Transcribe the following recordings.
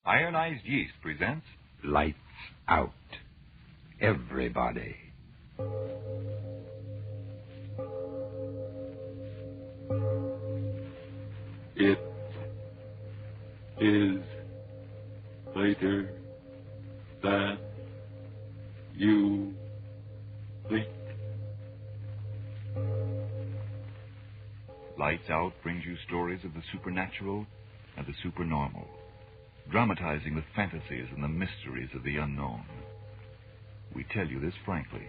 Ionized Yeast presents Lights Out. Everybody. It is later than you think. Lights Out brings you stories of the supernatural and the supernormal, dramatizing the fantasies and the mysteries of the unknown. We tell you this frankly,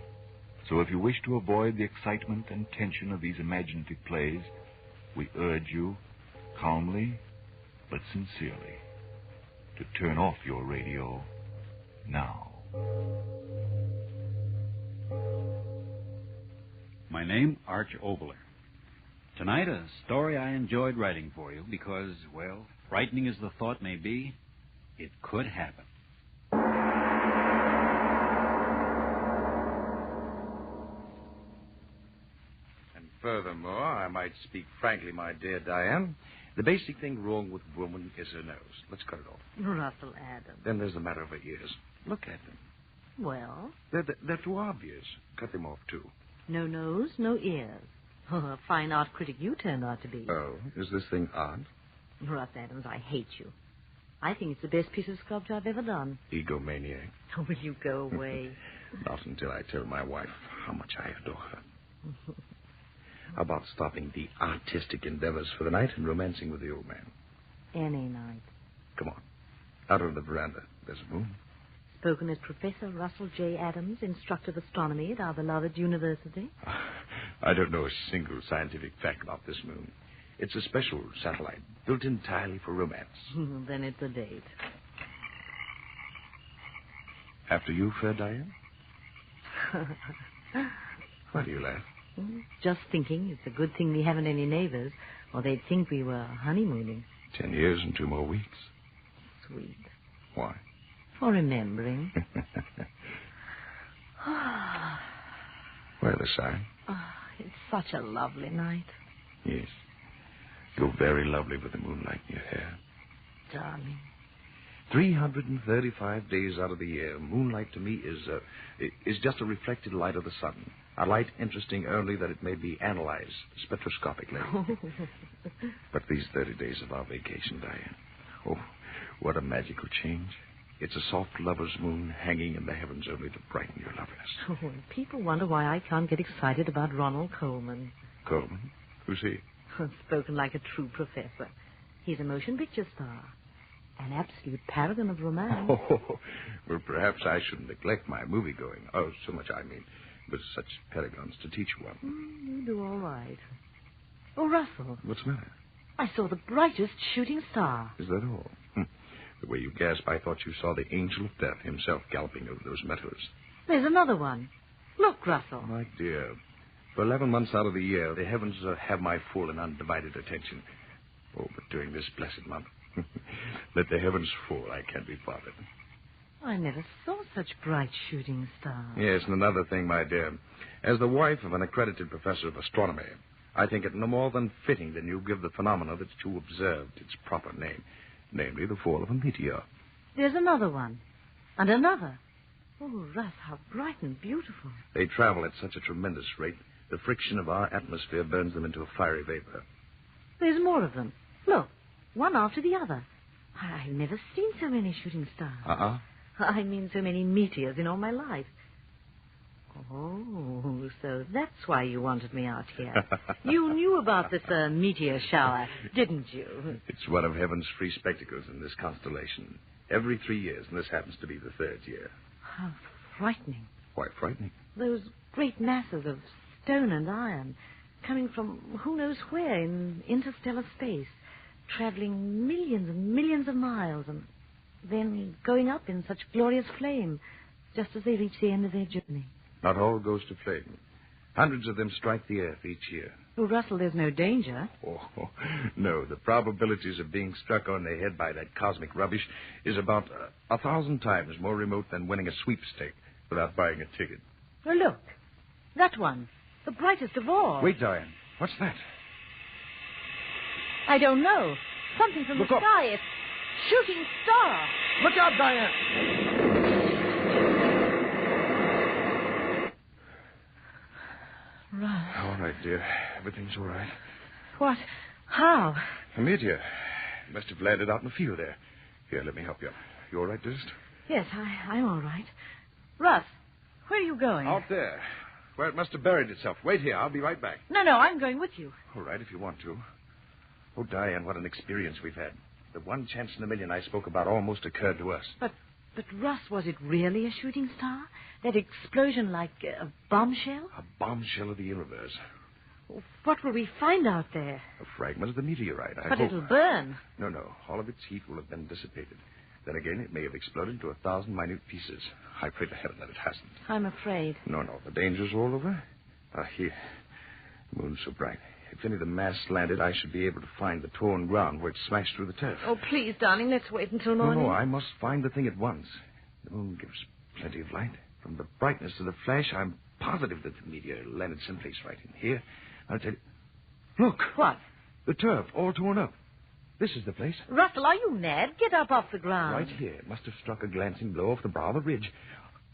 so if you wish to avoid the excitement and tension of these imaginative plays, we urge you, calmly but sincerely, to turn off your radio now. My name, Arch Oboler. Tonight, a story I enjoyed writing for you because, well, frightening as the thought may be, it could happen. And furthermore, I might speak frankly, my dear Diane, the basic thing wrong with woman is her nose. Let's cut it off. Russell Adams. Then there's the matter of her ears. Look at them. Well? They're too obvious. Cut them off, too. No nose, no ears. Oh, a fine art critic you turned out to be. Oh, is this thing odd? Russ Adams, I hate you. I think it's the best piece of sculpture I've ever done. Egomaniac. Oh, will you go away? Not until I tell my wife how much I adore her. How about stopping the artistic endeavors for the night and romancing with the old man? Any night. Come on. Out on the veranda. There's a moon. Spoken as Professor Russell J. Adams, instructor of astronomy at our beloved university. I don't know a single scientific fact about this moon. It's a special satellite built entirely for romance. Then it's a date. After you, fair Diane? Why do you laugh? Just thinking it's a good thing we haven't any neighbors, or they'd think we were honeymooning. 10 years and 2 more weeks. Sweet. Why? For remembering. Why the sigh? Oh, it's such a lovely night. Yes. You're very lovely with the moonlight in your hair. Darling. 335 days out of the year, moonlight to me is just a reflected light of the sun. A light interesting only that it may be analyzed spectroscopically. But these 30 days of our vacation, Diane. Oh, what a magical change. It's a soft lover's moon hanging in the heavens only to brighten your loveliness. Oh, and people wonder why I can't get excited about Ronald Colman. Coleman? Who's he? Spoken like a true professor. He's a motion picture star. An absolute paragon of romance. Oh, well, perhaps I shouldn't neglect my movie-going. Oh, so much I mean. With such paragons to teach one. You do all right. Oh, Russell. What's the matter? I saw the brightest shooting star. Is that all? The way you gasp, I thought you saw the angel of death himself galloping over those meadows. There's another one. Look, Russell. My dear, for 11 months out of the year, the heavens have my full and undivided attention. Oh, but during this blessed month, let the heavens fall. I can't be bothered. I never saw such bright shooting stars. Yes, and another thing, my dear. As the wife of an accredited professor of astronomy, I think it no more than fitting that you give the phenomena that you observed its proper name, namely the fall of a meteor. There's another one. And another. Oh, Russ, how bright and beautiful. They travel at such a tremendous rate, the friction of our atmosphere burns them into a fiery vapor. There's more of them. Look, one after the other. I've never seen so many shooting stars. I mean so many meteors in all my life. Oh, so that's why you wanted me out here. You knew about this meteor shower, didn't you? It's one of heaven's free spectacles in this constellation. Every 3 years, and this happens to be the 3rd year. How frightening. Why frightening? Those great masses of stone and iron coming from who knows where in interstellar space, traveling millions and millions of miles and then going up in such glorious flame just as they reach the end of their journey. Not all goes to flame. Hundreds of them strike the earth each year. Well, Russell, there's no danger. Oh, no. The probabilities of being struck on the head by that cosmic rubbish is about 1,000 times more remote than winning a sweepstake without buying a ticket. Well, look. That one. The brightest of all. Wait, Diane. What's that? I don't know. Something from Look the up. sky. It's shooting star. Look out, Diane! Russ. All right, dear. Everything's all right. What? How? A meteor. Must have landed out in the field there. Here, let me help you. You all right, dearest? Yes, I'm all right. Russ, where are you going? Out there. Where it must have buried itself. Wait here. I'll be right back. No, I'm going with you. All right, if you want to. Oh, Diane, what an experience we've had. The one chance in a million I spoke about almost occurred to us. But Russ, was it really a shooting star? That explosion like a bombshell? A bombshell of the universe. What will we find out there? A fragment of the meteorite, I But hope. it'll burn. No. All of its heat will have been dissipated. Then again, it may have exploded into 1,000 minute pieces. I pray to heaven that it hasn't. I'm afraid. No. The danger's all over. Here. The moon's so bright. If any of the mass landed, I should be able to find the torn ground where it smashed through the turf. Oh, please, darling, let's wait until morning. No, I must find the thing at once. The moon gives plenty of light. From the brightness of the flash, I'm positive that the meteor landed someplace right in here. I'll tell you. Look. What? The turf, all torn up. This is the place. Russell, are you mad? Get up off the ground. Right here. It must have struck a glancing blow off the brow of the ridge.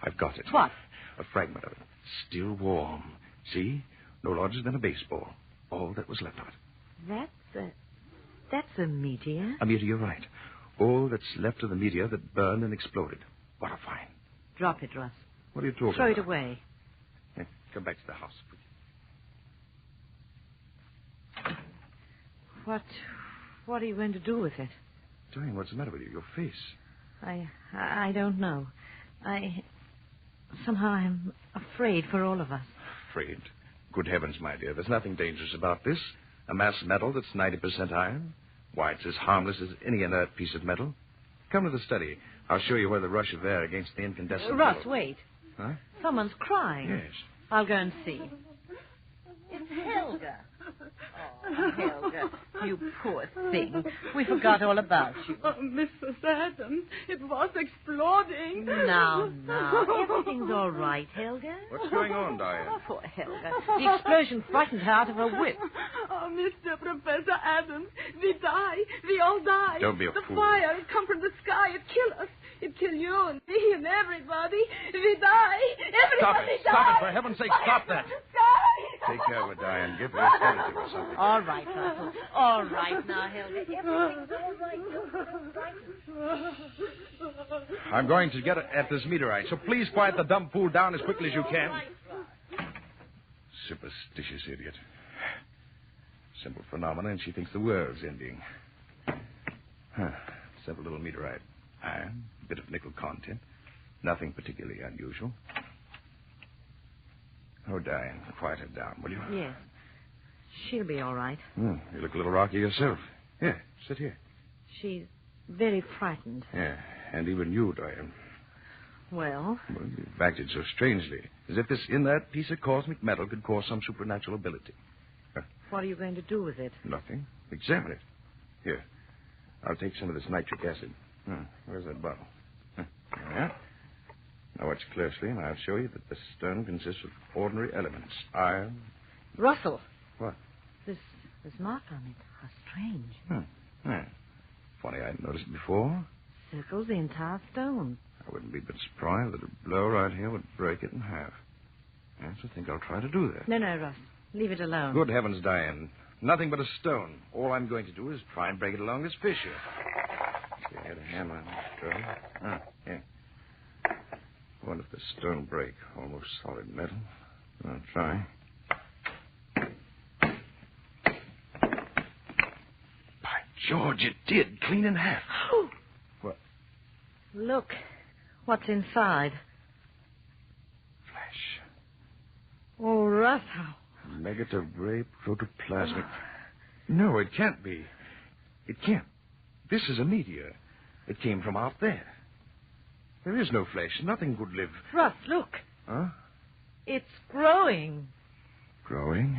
I've got it. What? A fragment of it. Still warm. See? No larger than a baseball. All that was left of it. That's a meteor. A meteorite. All that's left of the meteor that burned and exploded. What a find. Drop it, Russ. What are you talking Throw about? it away. Here, come back to the house, please. What are you going to do with it? Diane, what's the matter with you? Your face. I don't know. Somehow I'm afraid for all of us. Afraid? Good heavens, my dear. There's nothing dangerous about this. A mass metal that's 90% iron. Why, it's as harmless as any inert piece of metal. Come to the study. I'll show you where the rush of air against the incandescent... Russ, glow. wait. Huh? Someone's crying. Yes. I'll go and see. It's Helga. Oh, Helga, you poor thing. We forgot all about you. Oh, Mrs. Adams, it was exploding. Now, everything's all right, Helga. What's going on, Diane? Oh, poor Helga. The explosion frightened her out of her wit. Oh, Mr. Professor Adams, we die. We all die. Don't be a the fool. The fire, it come from the sky. It kill us. It kill you and me and everybody. We die. Everybody Stop die. it. For heaven's sake, stop that. Sky. Take care of it, Diane. Give her a sedative or something. All right, Russell. All right now, Helga. Everything's all right. I'm going to get at this meteorite, so please quiet the dumb fool down as quickly as you can. Superstitious idiot. Simple phenomena, and she thinks the world's ending. Simple little meteorite. Iron, a bit of nickel content. Nothing particularly unusual. Oh, Diane, quiet her down, will you? Yes. She'll be all right. You look a little rocky yourself. Here, sit here. She's very frightened. Yeah, and even you, Diane. Well? You've acted so strangely, as if this inert piece of cosmic metal could cause some supernatural ability. What are you going to do with it? Nothing. Examine it. Here, I'll take some of this nitric acid. Where's that bottle? Yeah. Now watch closely, and I'll show you that the stone consists of ordinary elements. Iron. Russell. What? This mark on it. How strange. Yeah. Funny, I hadn't noticed it before. Circles the entire stone. I wouldn't be a bit surprised that a blow right here would break it in half. Yes, I think I'll try to do that. No, Russ. Leave it alone. Good heavens, Diane. Nothing but a stone. All I'm going to do is try and break it along this fissure. See, I had a hammer and a stone. Yeah. I wonder if the stone break. Almost solid metal. I'll try. By George, it did. Clean in half. What? Look. What's inside? Flesh. Oh, Russ, how... Negative ray protoplasmic. No, it can't be. It can't. This is a meteor. It came from out there. There is no flesh. Nothing could live. Russ, look. Huh? It's growing. Growing?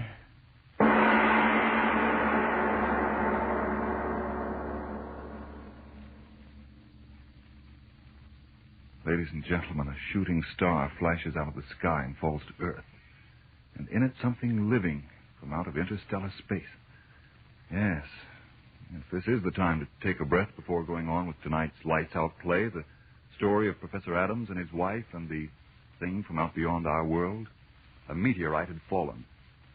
Ladies and gentlemen, a shooting star flashes out of the sky and falls to Earth. And in it something living from out of interstellar space. Yes, Yes, this is the time to take a breath before going on with tonight's Lights Out play, the story of Professor Adams and his wife and the thing from out beyond our world. A meteorite had fallen,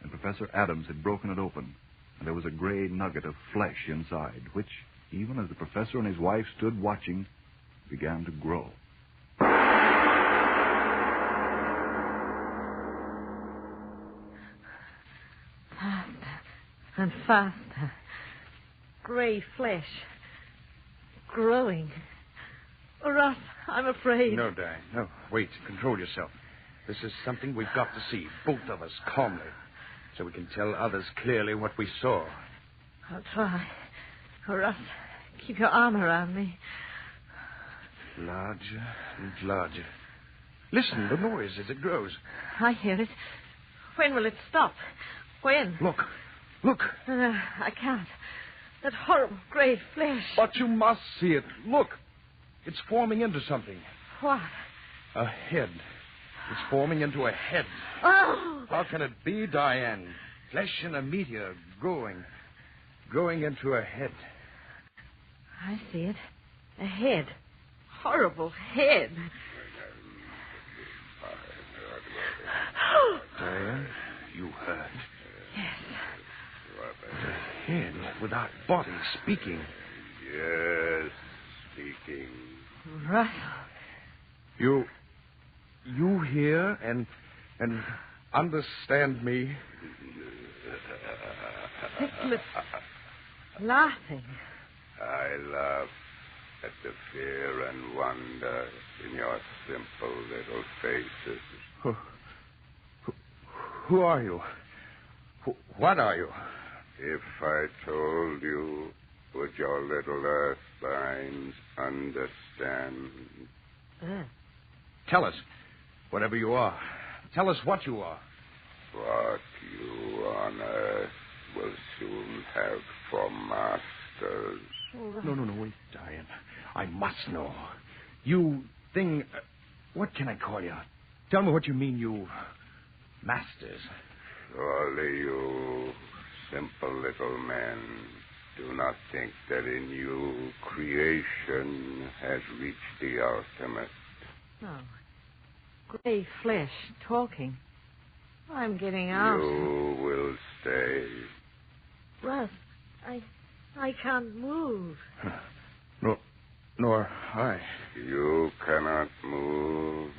and Professor Adams had broken it open, and there was a gray nugget of flesh inside, which, even as the professor and his wife stood watching, began to grow. Faster and faster. Gray flesh. Growing. Russ, I'm afraid. No, Diane, no. Wait, control yourself. This is something we've got to see, both of us, calmly, so we can tell others clearly what we saw. I'll try. Oh, Russ, keep your arm around me. Larger and larger. Listen, the noise as it grows. I hear it. When will it stop? When? Look. I can't. That horrible gray flesh. But you must see it. Look. It's forming into something. What? A head. It's forming into a head. Oh! How can it be, Diane? Flesh in a meteor growing into a head. I see it. A head. Horrible head. Diane, you heard. Yes. A head without body speaking. Yes, speaking. Russell. You hear and understand me. Thick lips. Laughing. I laugh at the fear and wonder in your simple little faces. Who are you? What are you? If I told you, would your little earth minds understand? Tell us, whatever you are. Tell us what you are. What you on earth will soon have for masters. No, wait, Diane. I must know. You thing... what can I call you? Tell me what you mean, you... masters. Surely you simple little men do not think that in you creation has reached the ultimate. No. Gray flesh talking. I'm getting out. You will stay. Russ, I can't move. Nor I. You cannot move.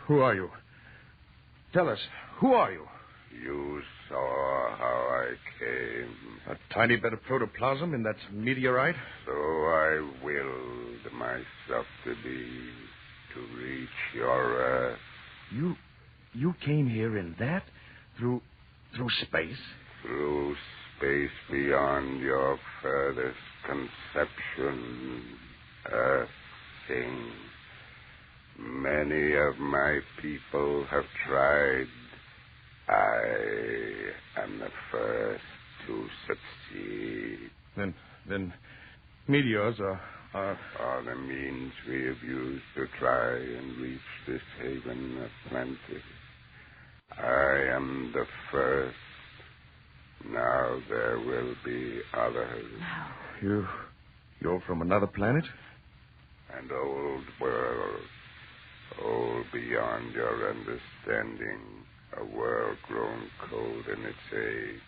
Who are you? Tell us, who are you? You saw how I came. A tiny bit of protoplasm in that meteorite? So I willed myself to be, to reach your earth. You came here in that? Through space? Through space beyond your furthest conception. Earth thing. Many of my people have tried. I am the first to succeed. Then meteors are the means we have used to try and reach this haven of plenty. I am the first. Now there will be others. You're from another planet? An old world. Old beyond your understanding. A world grown cold in its age.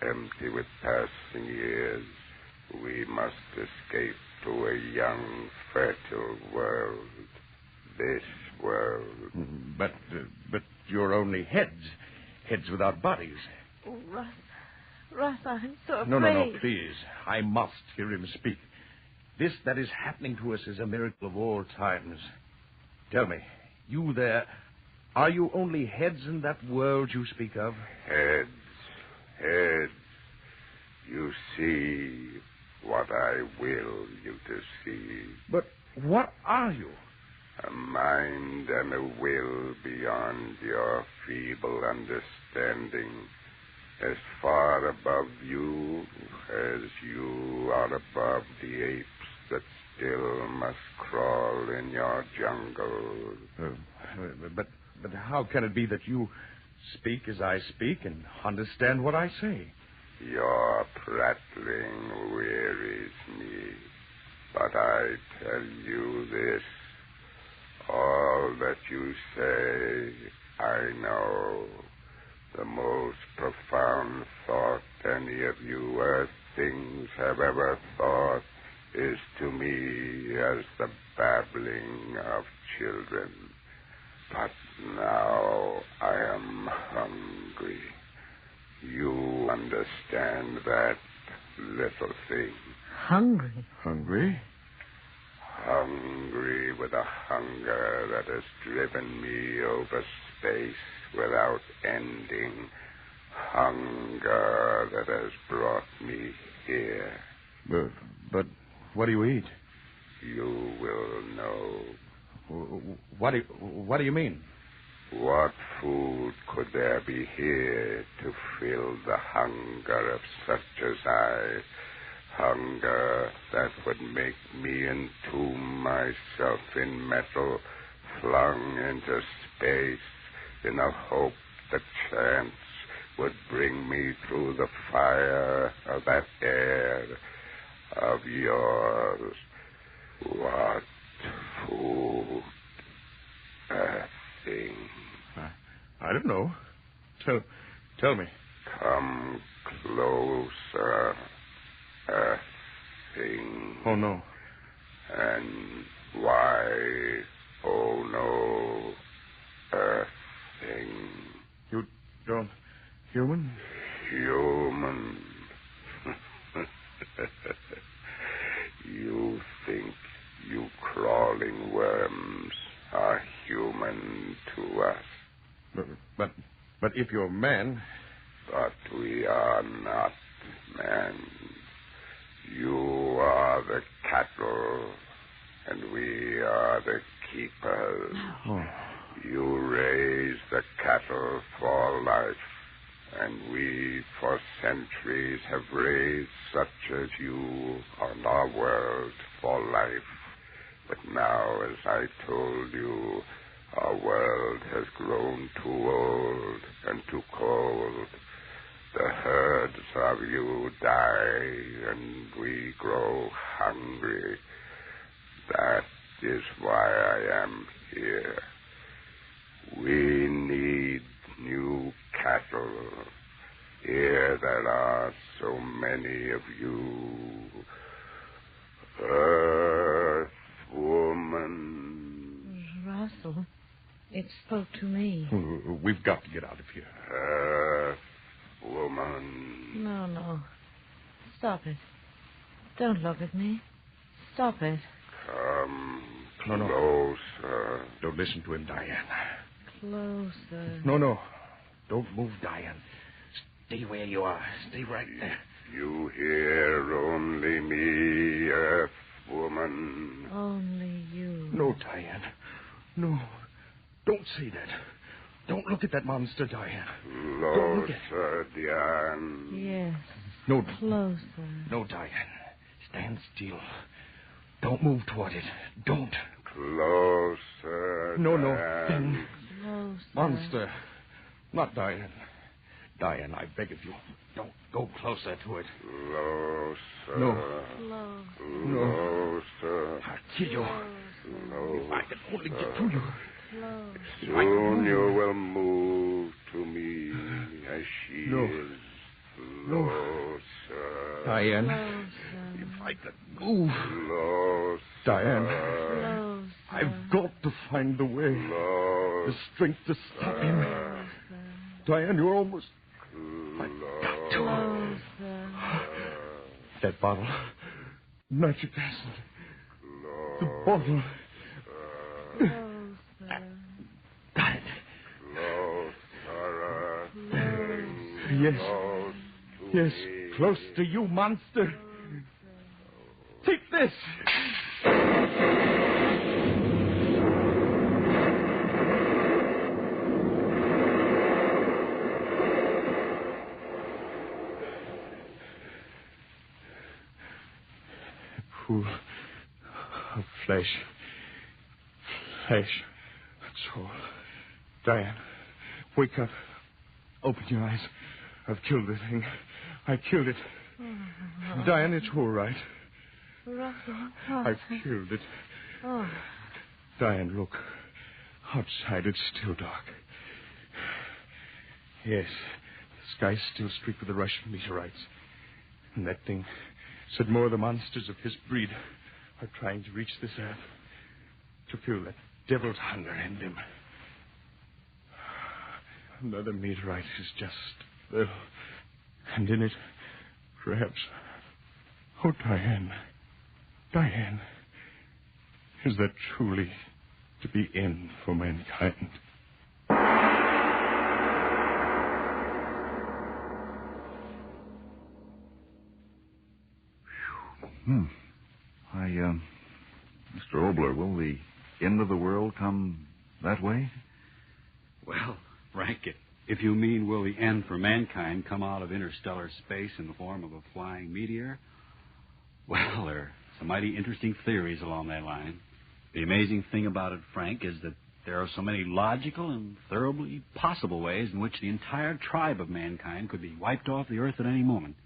Empty with passing years. We must escape to a young, fertile world. This world. But you're only heads. Heads without bodies. Oh, Russ, I'm so afraid. No, please. I must hear him speak. This that is happening to us is a miracle of all times. Tell me, you there, are you only heads in that world you speak of? Heads. You see what I will you to see. But what are you? A mind and a will beyond your feeble understanding. As far above you as you are above the apes that still must crawl in your jungle. But how can it be that you speak as I speak and understand what I say? Your prattling wearies me, but I tell you this. All that you say, I know. The most profound thought any of you earth things have ever thought is to me as the babbling of children. But now I am hungry. You understand that little thing. Hungry? Hungry? Hungry with a hunger that has driven me over space without ending. Hunger that has brought me here. But what do you eat? You will know. What do you mean? What food could there be here to fill the hunger of such as I? Hunger that would make me entomb myself in metal, flung into space in a hope that chance would bring me through the fire of that air of yours. What food? A thing. I don't know. Tell me. Come closer. A thing. Oh, no. And why, oh no, a thing. You don't... Human? Human. You think you crawling worms are human to us. But if you're man... But we are not men. You are the cattle, and we are the keepers. Oh. You raise the cattle for life, and we for centuries have raised such as you on our world for life. But now, as I told you, our world has grown too old and too cold. The herds of you die, and we grow hungry. That is why I am here. We need new cattle. Here there are so many of you. Earth woman. Russell, it spoke to me. We've got to get out of here. Earth woman. No. Stop it. Don't look at me. Stop it. Come No. closer. Don't listen to him, Diane. Closer. No. Don't move, Diane. Stay where you are. Stay right there. You hear only me, Earth woman. Only you. No, Diane. No. Don't say that. Don't look at that monster, Diane. Don't look at Closer, Diane. Yes. No. Closer. No, Diane. Stand still. Don't move toward it. Don't. Closer, No. Diane. Thing. Closer. Monster. Not Diane. Diane, I beg of you. Don't go closer to it. Closer. No. Closer. Closer. I'll kill you. If I could only get to you. Closer. Soon you will move to me as she No. is. No. Closer. Diane, Closer. if I could move. Closer. Diane, Closer. I've got to find the way. The Closer. strength to stop him. Diane, you're almost... Closer. That bottle. Nitric acid. The bottle. Closer. Diane. Closer. Yes. Close to Yes, me. close to you, monster. Take this. Pool of flesh. Flesh. That's all. Diane, wake up. Open your eyes. I've killed the thing. I killed it. Diane, it's all right. Russell. I've killed it. Oh. Diane, look. Outside, it's still dark. Yes, the sky's still streaked with the Russian meteorites. And that thing said more of the monsters of his breed are trying to reach this earth to feel that devil's hunger in them. Another meteorite is just there. And in it, perhaps... Oh, Diane. Diane. Is that truly to be end for mankind? Mr. Oboler, will the end of the world come that way? Well, Frank, if you mean will the end for mankind come out of interstellar space in the form of a flying meteor, well, there are some mighty interesting theories along that line. The amazing thing about it, Frank, is that there are so many logical and thoroughly possible ways in which the entire tribe of mankind could be wiped off the earth at any moment.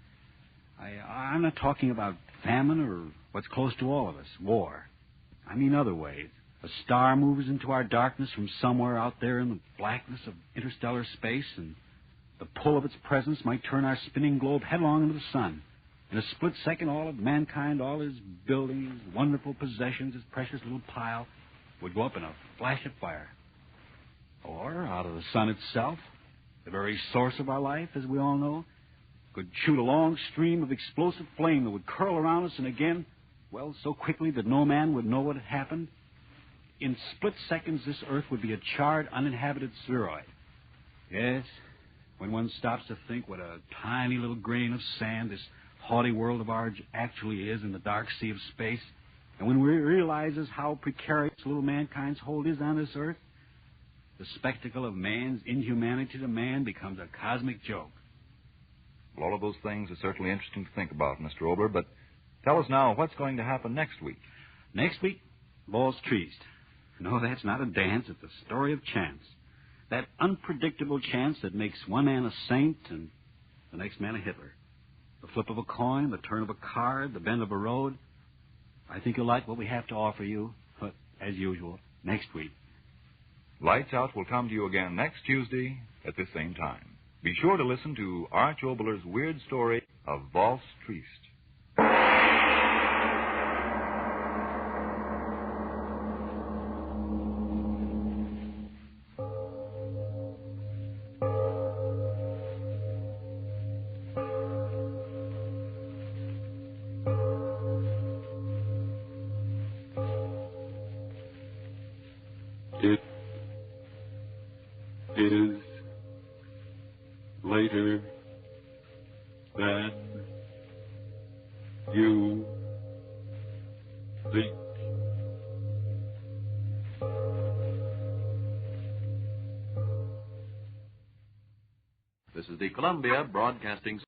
I'm not talking about famine or what's close to all of us, war. I mean other ways. A star moves into our darkness from somewhere out there in the blackness of interstellar space, and the pull of its presence might turn our spinning globe headlong into the sun. In a split second, all of mankind, all his buildings, his wonderful possessions, his precious little pile, would go up in a flash of fire. Or, out of the sun itself, the very source of our life, as we all know, could shoot a long stream of explosive flame that would curl around us and again, well, so quickly that no man would know what had happened. In split seconds, this earth would be a charred, uninhabited spheroid. Yes, when one stops to think what a tiny little grain of sand this haughty world of ours actually is in the dark sea of space, and when we realizes how precarious little mankind's hold is on this earth, the spectacle of man's inhumanity to man becomes a cosmic joke. Well, all of those things are certainly interesting to think about, Mr. Oboler, but tell us now what's going to happen next week. Next week, ball's treached. No, that's not a dance. It's a story of chance. That unpredictable chance that makes one man a saint and the next man a Hitler. The flip of a coin, the turn of a card, the bend of a road. I think you'll like what we have to offer you, but as usual, next week. Lights Out will come to you again next Tuesday at this same time. Be sure to listen to Arch Oboler's weird story of Valse Triest. It is later than you think. This is the Columbia Broadcasting